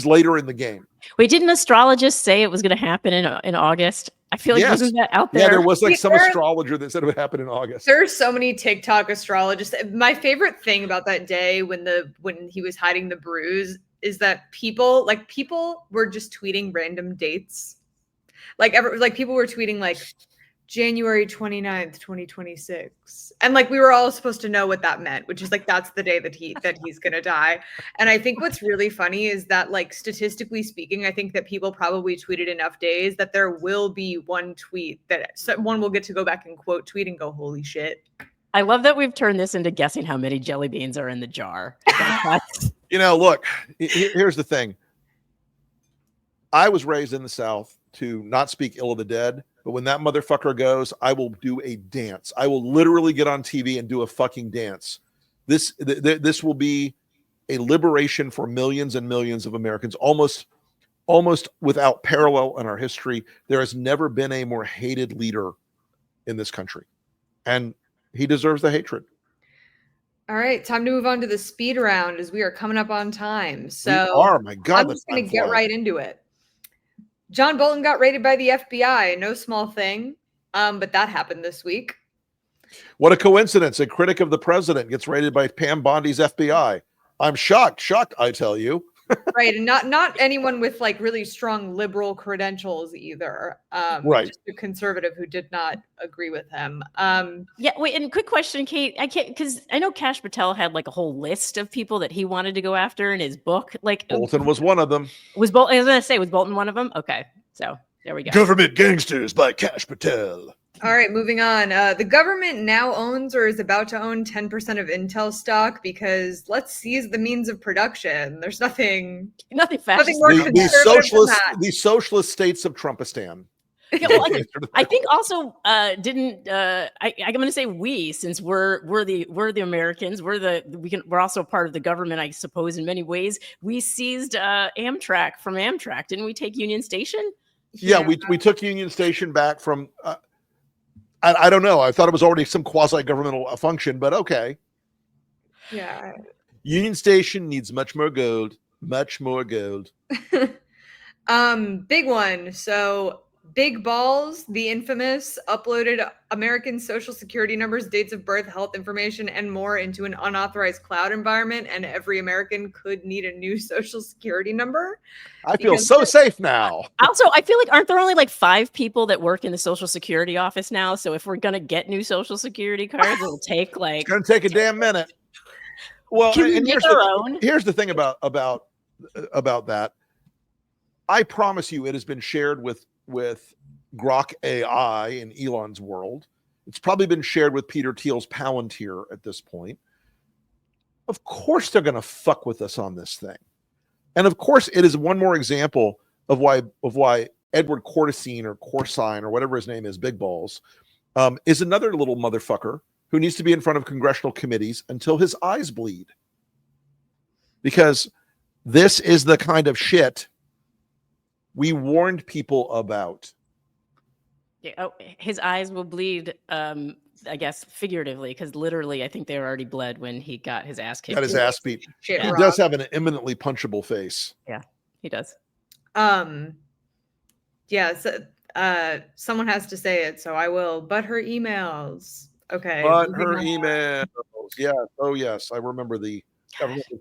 later in the game. Wait, didn't astrologists say it was going to happen in August? I feel like wasn't that out there? Yeah, there was like some astrologer that said it would happen in August. There are so many TikTok astrologists. My favorite thing about that day when he was hiding the bruise is that people were just tweeting random dates. Like people were tweeting like January 29th, 2026. And like we were all supposed to know what that meant, which is like that's the day that he's going to die. And I think what's really funny is that like statistically speaking, I think that people probably tweeted enough days that there will be one tweet that someone will get to go back and quote tweet and go, holy shit. I love that we've turned this into guessing how many jelly beans are in the jar. Look, here's the thing. I was raised in the South to not speak ill of the dead. But when that motherfucker goes, I will do a dance. I will literally get on TV and do a fucking dance. This will be a liberation for millions and millions of Americans, almost without parallel in our history. There has never been a more hated leader in this country, and he deserves the hatred. All right, time to move on to the speed round as we are coming up on time. So my God, I'm just going to get right into it. John Bolton got raided by the FBI. No small thing, but that happened this week. What a coincidence. A critic of the president gets raided by Pam Bondi's FBI. I'm shocked, I tell you. Right, and not anyone with like really strong liberal credentials either. Right. Just a conservative who did not agree with him. Yeah, wait, and quick question, Kate. I can't, because I know Kash Patel had like a whole list of people that he wanted to go after in his book. Like Bolton was one of them. Was Bolton one of them? Okay, so there we go. Government Gangsters by Kash Patel. All right, moving on. The government now owns or is about to own 10% of Intel stock because let's seize the means of production. There's nothing fascist. Nothing more conservative than that. The socialist states of Trumpistan. Yeah, well, I think also I'm going to say we, since we're the Americans, we're also part of the government, I suppose, in many ways. We seized Amtrak from Amtrak, didn't we? Take Union Station. Yeah, we took Union Station back from. I don't know. I thought it was already some quasi-governmental function, but okay. Yeah. Union Station needs much more gold. Much more gold. Big one. So Big Balls, the infamous, uploaded American social security numbers, dates of birth, health information, and more into an unauthorized cloud environment, and every American could need a new social security number. I feel so safe now. Also, I feel like aren't there only like 5 people that work in the Social Security office now? So if we're gonna get new Social Security cards, it'll take like it's gonna take a damn minute. Well, and here's the thing about that. I promise you, it has been shared with Grok AI in Elon's world. It's probably been shared with Peter Thiel's Palantir at this point. Of course, they're going to fuck with us on this thing, and of course, it is one more example of why Edward Cortesine or Corsine or whatever his name is, Big Balls, is another little motherfucker who needs to be in front of congressional committees until his eyes bleed, because this is the kind of shit we warned people about. Yeah, his eyes will bleed, I guess, figuratively, because literally, I think they were already bled when he got his ass kicked. Got his ass beat. He Yeah. does have an eminently punchable face. Yeah, he does. Yeah, so, someone has to say it, so I will. But her emails. Okay. But her emails. Yes. Oh, yes. I remember the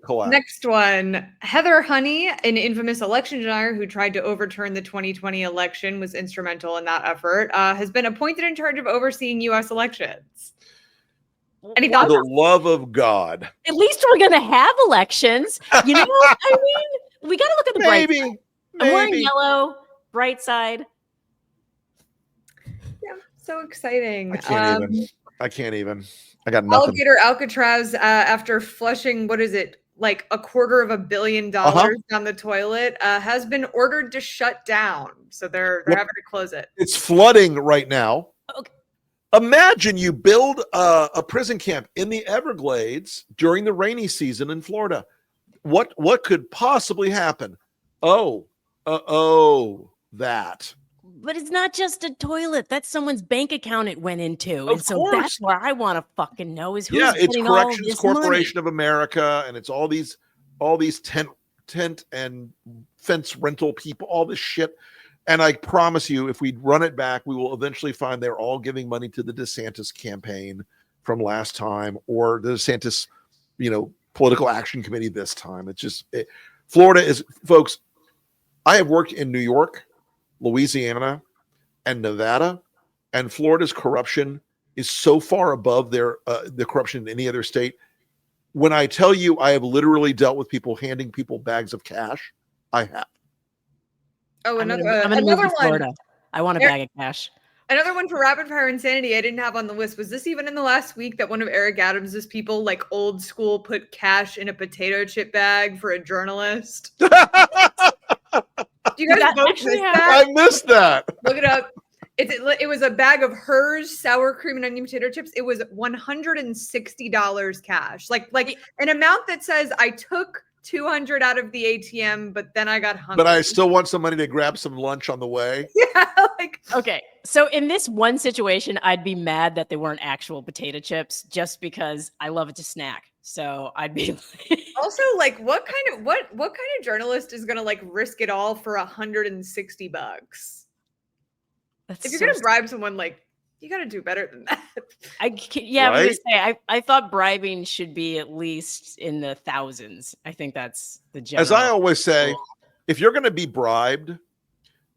collapse. Next one. Heather Honey, an infamous election denier who tried to overturn the 2020 election, was instrumental in that effort, has been appointed in charge of overseeing U.S. elections. Any For thoughts? the love of God. At least we're gonna have elections. You know, I mean, we got to look at the bright side. I'm wearing yellow. Bright side. Yeah, so exciting. I can't even. I got nothing. Alligator Alcatraz, after flushing, what is it, like $250 million down the toilet, has been ordered to shut down. So they're having to close it. It's flooding right now. Okay. Imagine you build a prison camp in the Everglades during the rainy season in Florida. What could possibly happen? That. But it's not just a toilet. That's someone's bank account it went into. Of and so course. that's what I want to fucking know is who's It's getting all Corrections this Corporation money. of America, and it's all these tent and fence rental people, all this shit. And I promise you, if we run it back, we will eventually find they're all giving money to the DeSantis campaign from last time, or the DeSantis, political action committee this time. It's just Florida is, folks. I have worked in New York, Louisiana, and Nevada, and Florida's corruption is so far above the corruption in any other state. When I tell you I have literally dealt with people handing people bags of cash, I have. Oh, I'm another gonna move to one. Florida. I want a bag of cash. Another one for rapid fire insanity I didn't have on the list. Was this even in the last week that one of Eric Adams's people, like old school, put cash in a potato chip bag for a journalist? Do you guys both miss that? I missed that. Look it up. It was a bag of Hers sour cream and onion potato chips. It was $160 cash, like an amount that says I took $200 out of the ATM, but then I got hungry. But I still want some money to grab some lunch on the way. Yeah, okay. So in this one situation, I'd be mad that they weren't actual potato chips, just because I love it to snack. So I'd be also like, what kind of journalist is gonna risk it all for $160? That's if you're so gonna bribe someone, you got to do better than that. I was gonna say I thought bribing should be at least in the thousands. I think that's the general. As I always say, if you're going to be bribed,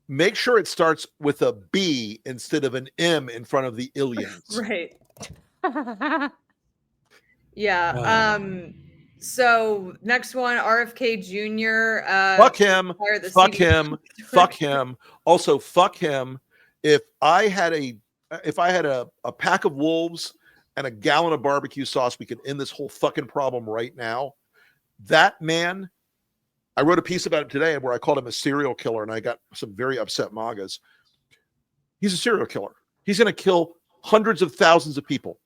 make sure it starts with a B instead of an M in front of the illions. Right. Yeah. So next one, RFK Jr. Fuck him. Fuck him. Fuck him. Also, fuck him. If I had a pack of wolves and a gallon of barbecue sauce, we could end this whole fucking problem right now. That man, I wrote a piece about it today where I called him a serial killer, and I got some very upset MAGAs. He's a serial killer. He's going to kill hundreds of thousands of people.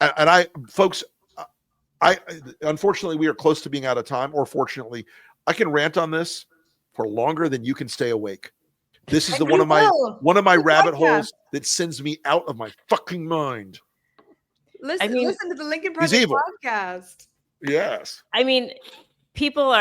And folks, unfortunately, we are close to being out of time, or fortunately, I can rant on this for longer than you can stay awake. This is one of my rabbit holes that sends me out of my fucking mind. Listen to the Lincoln Project podcast. Yes. I mean, people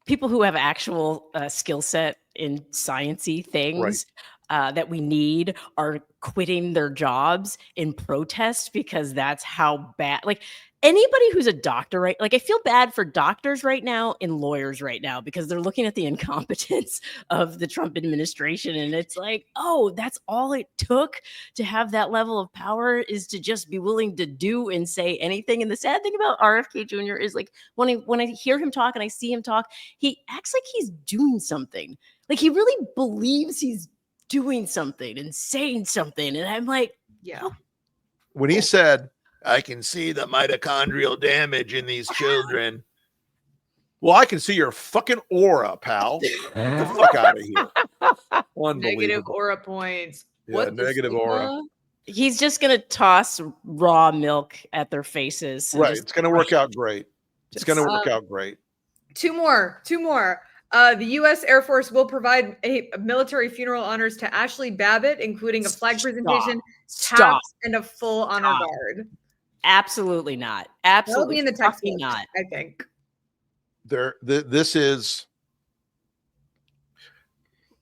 who have actual skill set in sciencey things that we need are quitting their jobs in protest because that's how bad. Like anybody who's a doctor, right? Like I feel bad for doctors right now and lawyers right now because they're looking at the incompetence of the Trump administration, and it's like, oh, that's all it took to have that level of power is to just be willing to do and say anything. And the sad thing about RFK Jr. is like when I hear him talk and I see him talk, he acts like he's doing something. Like he really believes he's doing something and saying something. And I'm like, yeah. Oh. When he said, I can see the mitochondrial damage in these children. Well, I can see your fucking aura, pal. Get the fuck out of here. Negative aura points. Yeah, what negative aura. He's just going to toss raw milk at their faces. Right. It's going to work out great. It's going to work out great. Two more. The U.S. Air Force will provide a military funeral honors to Ashley Babbitt, including a flag presentation, taps, and a full honor guard. Absolutely not. Absolutely in the text not. I think.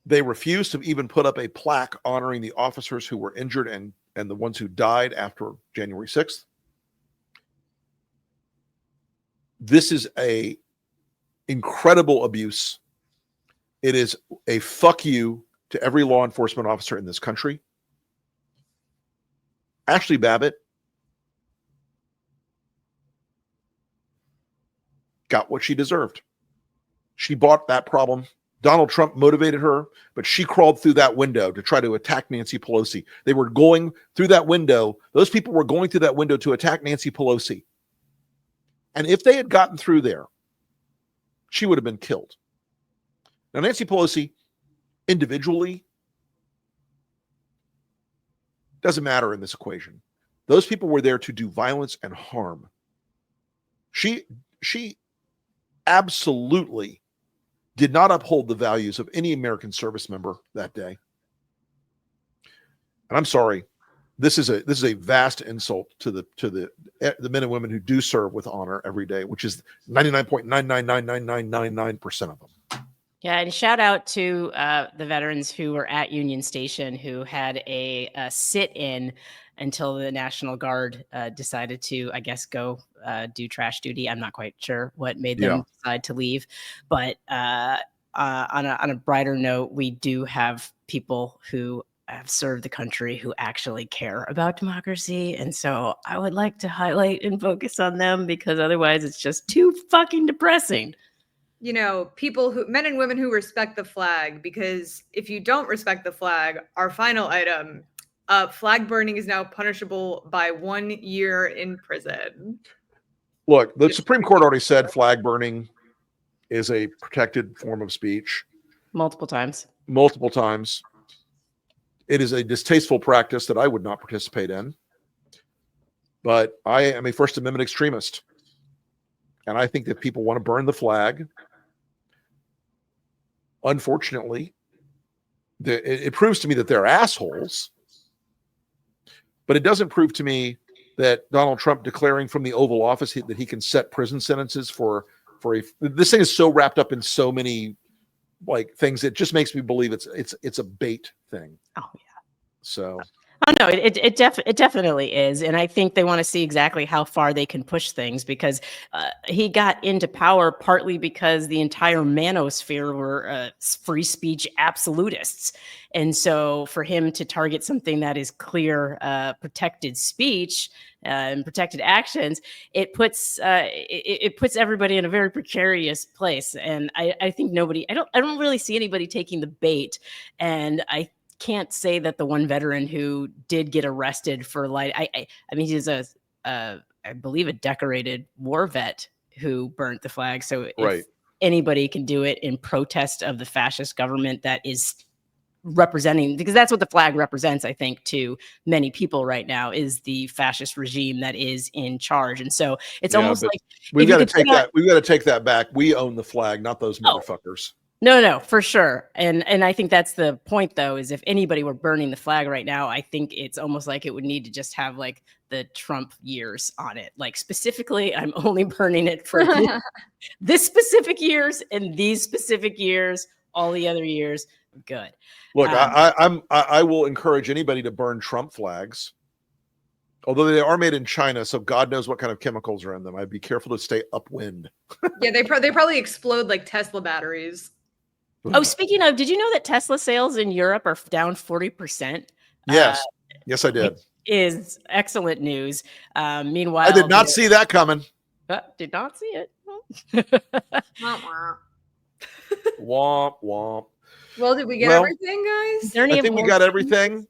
They refused to even put up a plaque honoring the officers who were injured and the ones who died after January 6th. This is a incredible abuse. It is a fuck you to every law enforcement officer in this country. Ashley Babbitt got what she deserved. She bought that problem. Donald Trump motivated her, but she crawled through that window to try to attack Nancy Pelosi. They were going through that window. Those people were going through that window to attack Nancy Pelosi. And if they had gotten through there, she would have been killed. Now, Nancy Pelosi, individually, doesn't matter in this equation. Those people were there to do violence and harm. She absolutely did not uphold the values of any American service member that day. And I'm sorry, this is a vast insult to the men and women who do serve with honor every day, which is 99.9999999% of them. Yeah, and shout out to the veterans who were at Union Station who had a sit-in until the National Guard decided to, I guess, go do trash duty. I'm not quite sure what made them decide to leave. But on a brighter note, we do have people who have served the country who actually care about democracy. And so I would like to highlight and focus on them because otherwise it's just too fucking depressing. You know, men and women who respect the flag, because if you don't respect the flag, our final item, flag burning is now punishable by 1 year in prison. Look, the Supreme Court already said flag burning is a protected form of speech. Multiple times. It is a distasteful practice that I would not participate in. But I am a First Amendment extremist. And I think that people want to burn the flag. Unfortunately, it proves to me that they're assholes. But it doesn't prove to me that Donald Trump declaring from the Oval Office that he can set prison sentences for this thing is so wrapped up in so many things. It just makes me believe it's a bait thing. Oh yeah. So. Oh no, it definitely is, and I think they want to see exactly how far they can push things because he got into power partly because the entire manosphere were free speech absolutists, and so for him to target something that is clear protected speech and protected actions, it puts everybody in a very precarious place, and I think I don't really see anybody taking the bait, and I can't say that the one veteran who did get arrested for I mean he's I believe a decorated war vet who burnt the flag. So if anybody can do it in protest of the fascist government that is representing, because that's what the flag represents, I think, to many people right now, is the fascist regime that is in charge. And so it's almost like we've got to take that. We've got to take that back. We own the flag, not those motherfuckers. No, for sure. And I think that's the point, though, is if anybody were burning the flag right now, I think it's almost like it would need to just have like the Trump years on it. Like specifically, I'm only burning it for this specific years and these specific years. All the other years, good. Look, I will encourage anybody to burn Trump flags, although they are made in China, so God knows what kind of chemicals are in them. I'd be careful to stay upwind. Yeah, they probably explode like Tesla batteries. Oh, speaking of, did you know that Tesla sales in Europe are down 40%? Yes, yes, I did. Is excellent news. Meanwhile, I did not see that coming. Did not see it. Womp womp. Well, did we get everything, guys? I think we got everything.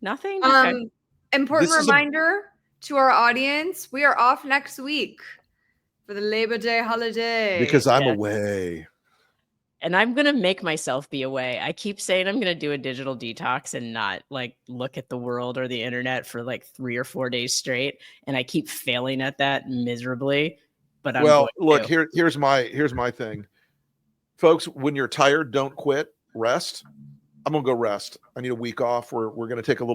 Nothing. Okay. Important reminder to our audience: we are off next week for the Labor Day holiday because I'm away. And I'm going to make myself be away. I keep saying I'm going to do a digital detox and not like look at the world or the internet for like 3 or 4 days straight. And I keep failing at that miserably. But here's my thing. Folks, when you're tired, don't quit. Rest. I'm going to go rest. I need a week off. We're going to take a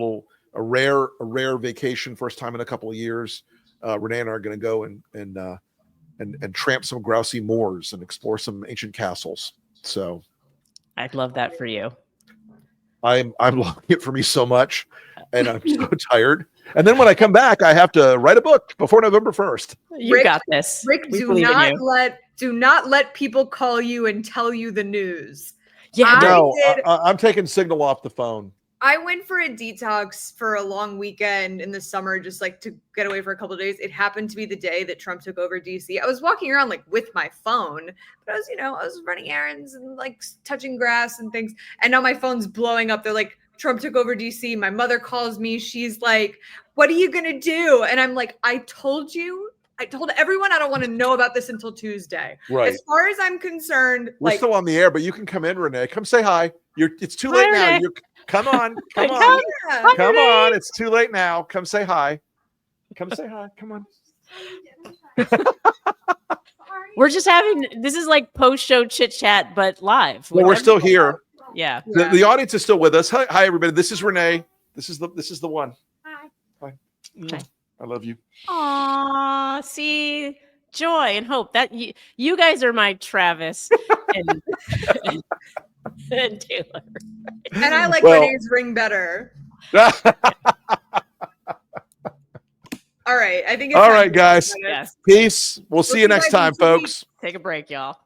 rare vacation, first time in a couple of years. Renee and I are going to go and tramp some grousey moors and explore some ancient castles. So I'd love that for you. I'm loving it for me so much, and I'm so tired. And then when I come back, I have to write a book before November 1st. You got this. Rick, do not let people call you and tell you the news. Yeah, I'm taking Signal off the phone. I went for a detox for a long weekend in the summer, just like to get away for a couple of days. It happened to be the day that Trump took over DC. I was walking around like with my phone, but I was running errands and like touching grass and things. And now my phone's blowing up. They're like, Trump took over DC. My mother calls me. She's like, what are you going to do? And I'm like, I told everyone I don't want to know about this until Tuesday. Right. As far as I'm concerned, we're still on the air, but you can come in, Renee. Come say hi. It's too late now. Come on. Come on. It's too late now. Come say hi. Come say hi. Come on. We're just this is like post-show chit-chat, but live. Well, we're still here. Yeah. The audience is still with us. Hi, everybody. This is Renee. This is the one. Hi. I love you. Aw, see, joy and hope. That you guys are my Travis and Taylor. And I like Renee's ring better. All right. I think it's all right, guys. Yes. Peace. We'll see you next time, folks. Take a break, y'all.